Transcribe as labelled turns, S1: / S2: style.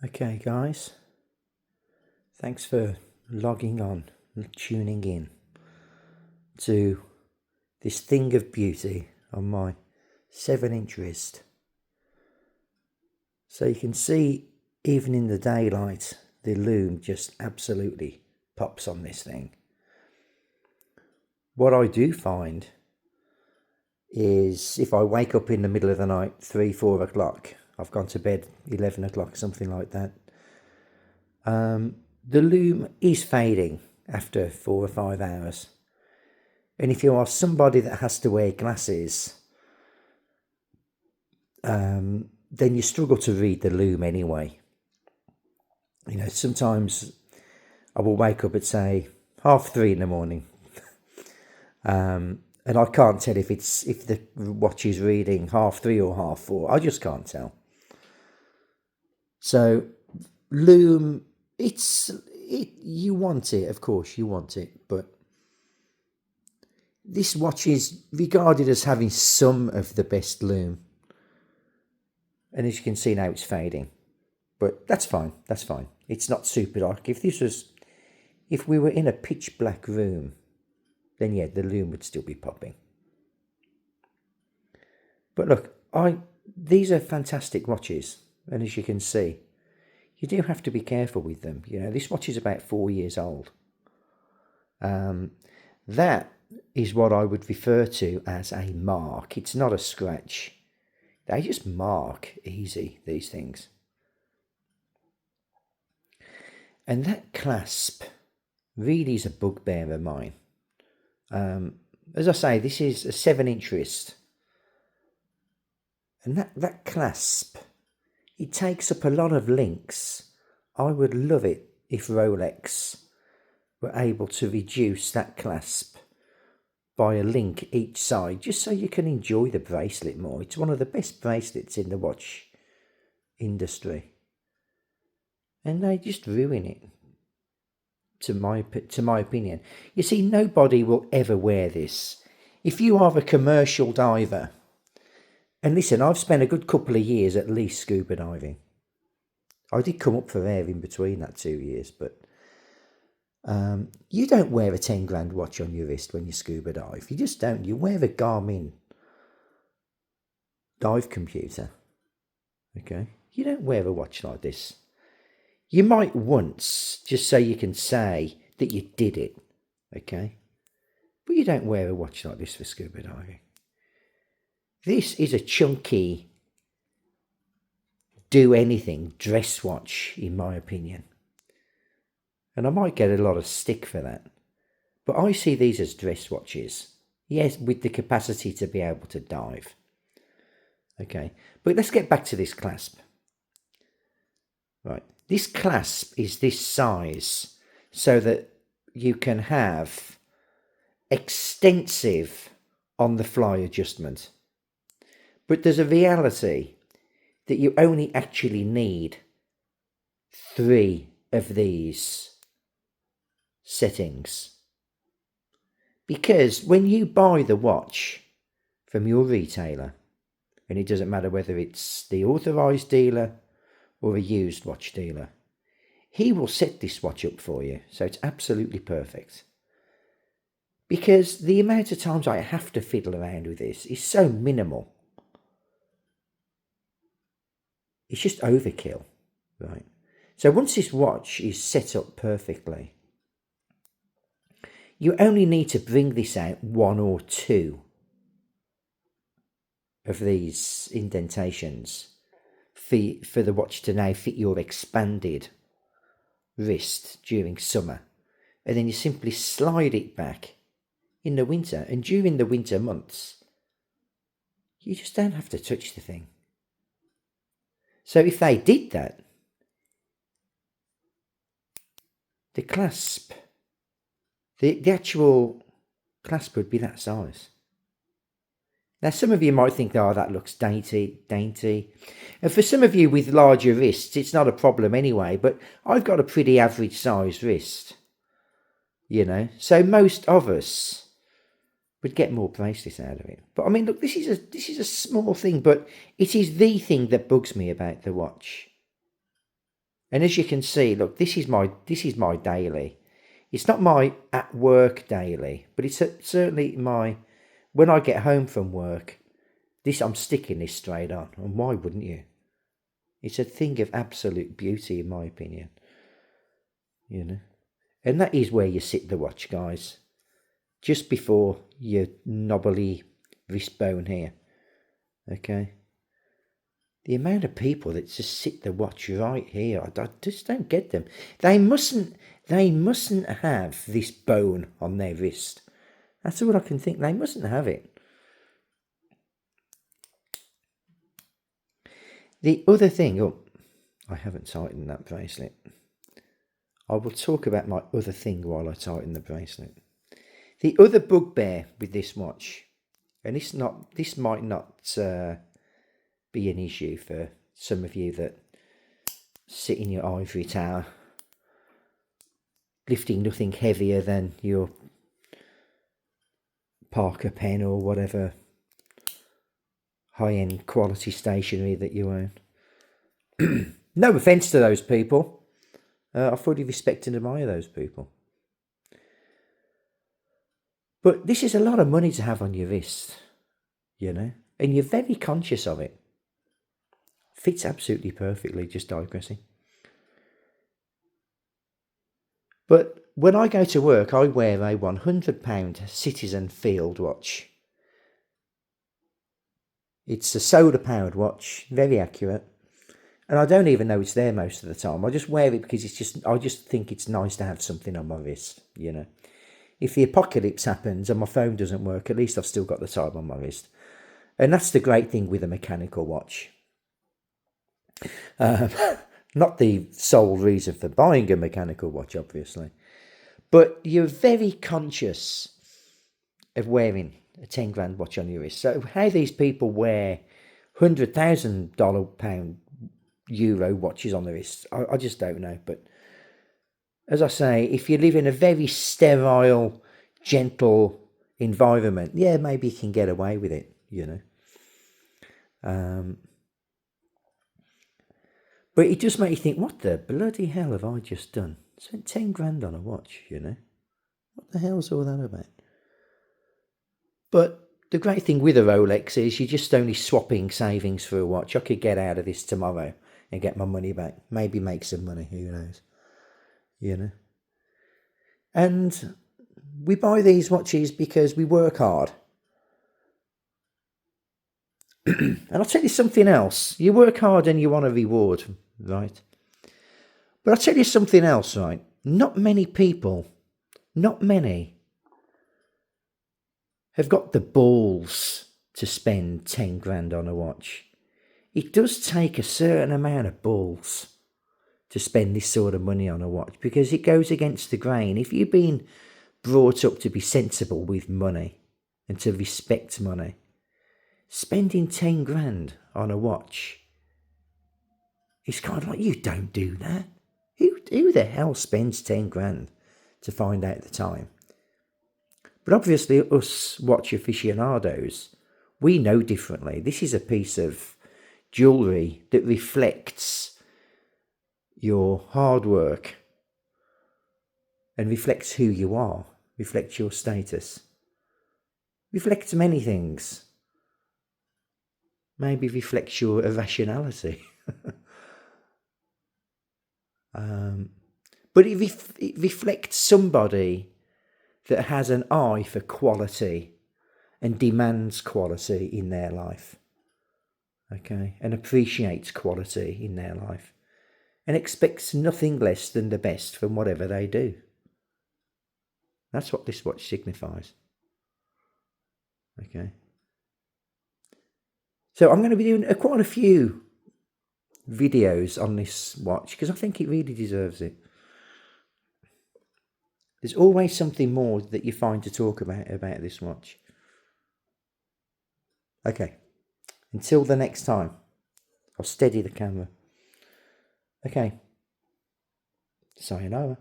S1: Okay, guys, thanks for logging on and tuning in to this thing of beauty on my 7-inch wrist. So you can see, even in the daylight, the lume just absolutely pops on this thing. What I do find is if I wake up in the middle of the night, 3-4 o'clock, I've gone to bed 11 o'clock, something like that, the lume is fading after 4 or 5 hours. And if you are somebody that has to wear glasses, then you struggle to read the lume anyway. You know, sometimes I will wake up at, say, 3:30 in the morning, and I can't tell if the watch is reading 3:30 or 4:30. I just can't tell. So lume, you want it, of course, you want it, but this watch is regarded as having some of the best lume. And as you can see now, it's fading. But that's fine, that's fine. It's not super dark. If we were in a pitch black room, then yeah, the lume would still be popping. But look, these are fantastic watches. And as you can see, you do have to be careful with them. You know, this watch is about 4 years old. That is what I would refer to as a mark. It's not a scratch. They just mark easy, these things. And that clasp really is a bugbear of mine. As I say, this is a 7-inch wrist. And that clasp, it takes up a lot of links. I would love it if Rolex were able to reduce that clasp by a link each side, just so you can enjoy the bracelet more. It's one of the best bracelets in the watch industry. And they just ruin it, to my opinion. You see, nobody will ever wear this. If you are a commercial diver, and listen, I've spent a good couple of years at least scuba diving. I did come up for air in between that 2 years, but you don't wear a 10 grand watch on your wrist when you scuba dive. You just don't. You wear a Garmin dive computer. Okay? You don't wear a watch like this. You might once, just so you can say that you did it. Okay? But you don't wear a watch like this for scuba diving. This is a chunky, do anything dress watch, in my opinion. And I might get a lot of stick for that. But I see these as dress watches. Yes, with the capacity to be able to dive. Okay, but let's get back to this clasp. Right, this clasp is this size so that you can have extensive on-the-fly adjustment. But there's a reality that you only actually need 3 of these settings. Because when you buy the watch from your retailer, and it doesn't matter whether it's the authorised dealer or a used watch dealer, he will set this watch up for you, so it's absolutely perfect. Because the amount of times I have to fiddle around with this is so minimal. It's just overkill, right? So once this watch is set up perfectly, you only need to bring this out 1 or 2 of these indentations for the watch to now fit your expanded wrist during summer. And then you simply slide it back in the winter. And during the winter months, you just don't have to touch the thing. So if they did that, the clasp, the actual clasp would be that size. Now, some of you might think, oh, that looks dainty. And for some of you with larger wrists, it's not a problem anyway, but I've got a pretty average sized wrist, you know. So most of us would get more bracelets out of it. But I mean, look, this is a small thing, but it is the thing that bugs me about the watch. And as you can see, look, this is my daily. It's not my at work daily, but it's certainly my, when I get home from work, I'm sticking this straight on. And why wouldn't you? It's a thing of absolute beauty, in my opinion. You know, and that is where you sit the watch, guys. Just before your knobbly wrist bone here. Okay. The amount of people that just sit the watch right here, I just don't get them. They mustn't have this bone on their wrist. That's all I can think. They mustn't have it. The other thing, oh, I haven't tightened that bracelet. I will talk about my other thing while I tighten the bracelet. The other bugbear with this watch, and this might not be an issue for some of you that sit in your ivory tower, lifting nothing heavier than your Parker pen or whatever high-end quality stationery that you own. No offence to those people. I fully respect and admire those people. But this is a lot of money to have on your wrist, you know, and you're very conscious of it. Fits absolutely perfectly, just digressing. But when I go to work, I wear a £100 Citizen Field watch. It's a solar-powered watch, very accurate. And I don't even know it's there most of the time. I just wear it because I just think it's nice to have something on my wrist, you know. If the apocalypse happens and my phone doesn't work, at least I've still got the time on my wrist. And that's the great thing with a mechanical watch. Not the sole reason for buying a mechanical watch, obviously. But you're very conscious of wearing a 10 grand watch on your wrist. So how these people wear £100,000 euro watches on the wrist, I just don't know. But as I say, if you live in a very sterile, gentle environment, yeah, maybe you can get away with it, you know. But it just makes you think, what the bloody hell have I just done? Spent 10 grand on a watch, you know. What the hell's all that about? But the great thing with a Rolex is you're just only swapping savings for a watch. I could get out of this tomorrow and get my money back. Maybe make some money, who knows? You know. And we buy these watches because we work hard. And I'll tell you something else. You work hard and you want a reward, right? But I'll tell you something else, right? Not many people, have got the balls to spend 10 grand on a watch. It does take a certain amount of balls to spend this sort of money on a watch because it goes against the grain. If you've been brought up to be sensible with money and to respect money, spending 10 grand on a watch, it's kind of like, you don't do that. Who the hell spends 10 grand to find out the time? But obviously us watch aficionados, we know differently. This is a piece of jewellery that reflects your hard work and reflects who you are, reflects your status, reflects many things. Maybe reflects your irrationality. But it reflects somebody that has an eye for quality and demands quality in their life. Okay, and appreciates quality in their life and expects nothing less than the best from whatever they do. That's what this watch signifies. Okay. So I'm going to be doing quite a few videos on this watch because I think it really deserves it. There's always something more that you find to talk about this watch. Okay, until the next time, I'll steady the camera. Okay, sayonara.